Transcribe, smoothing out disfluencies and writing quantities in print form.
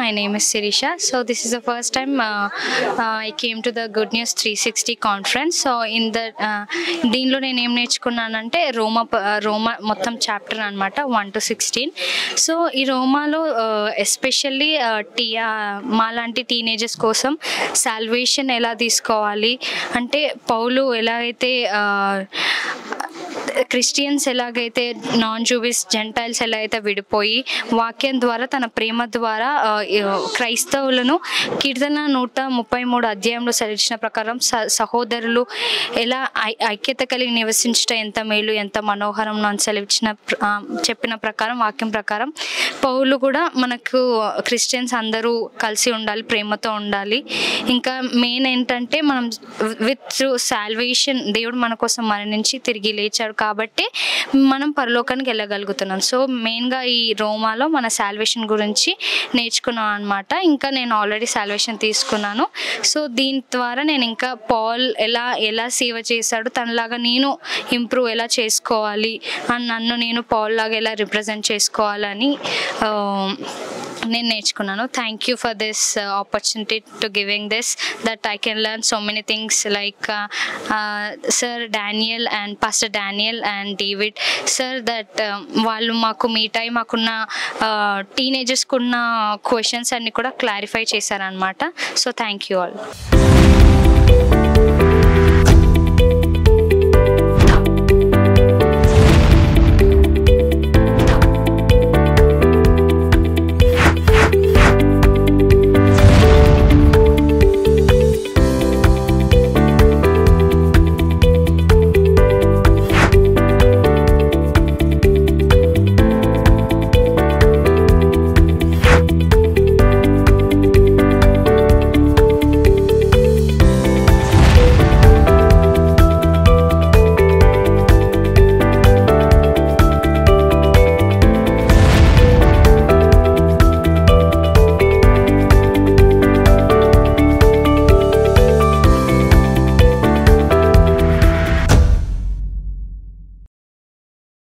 my name is Sirisha. So this is the first time I came to the Good News 360 conference. So in the దీనిలో నేను ఏం నేర్చుకున్నానంటే రోమా మొత్తం chapter అనమాట 1 to 16. So ఈ రోమాలో especially మాలాంటి teenagers కోసం salvation ఎలా తీసుకోవాలి అంటే పౌలు ఎలాగైతే క్రిస్టియన్స్ ఎలాగైతే నాన్ జూవిస్ జెంటైల్స్ ఎలా అయితే విడిపోయి వాక్యం ద్వారా తన ప్రేమ ద్వారా క్రైస్తవులను కీర్తన 133 అధ్యాయంలో సెలవించిన ప్రకారం సహోదరులు ఎలా ఐక్యత కలిగి నివసించడం ఎంత మేలు ఎంత మనోహరం అని చెప్పిన ప్రకారం వాక్యం ప్రకారం పౌలు కూడా మనకు క్రిస్టియన్స్ అందరూ కలిసి ఉండాలి, ప్రేమతో ఉండాలి. ఇంకా మెయిన్ ఏంటంటే మనం విత్ త్రూ సాల్వేషన్ దేవుడు మన కోసం మరణించి తిరిగి లేచాడు కాబట్టి మనం పరలోకానికి వెళ్ళగలుగుతున్నాం. సో మెయిన్గా ఈ రోమాలో మన సాల్వేషన్ గురించి నేర్చుకున్నాం అనమాట. ఇంకా నేను ఆల్రెడీ సాల్వేషన్ తీసుకున్నాను. సో దీని ద్వారా నేను ఇంకా పాల్ ఎలా సేవ చేశాడు, తనలాగా నేను ఇంప్రూవ్ ఎలా చేసుకోవాలి అని నన్ను నేను పాల్ లాగా ఎలా రిప్రజెంట్ చేసుకోవాలని నేను నేర్చుకున్నాను. Thank you for this opportunity to giving this that I can learn so many things like sir Daniel and pastor Daniel and David sir that వాళ్ళు మాకు మీట్ అయ్యి మాకున్న టీనేజర్స్కి ఉన్న క్వశ్చన్స్ అన్ని కూడా క్లారిఫై చేశారనమాట. So thank you all.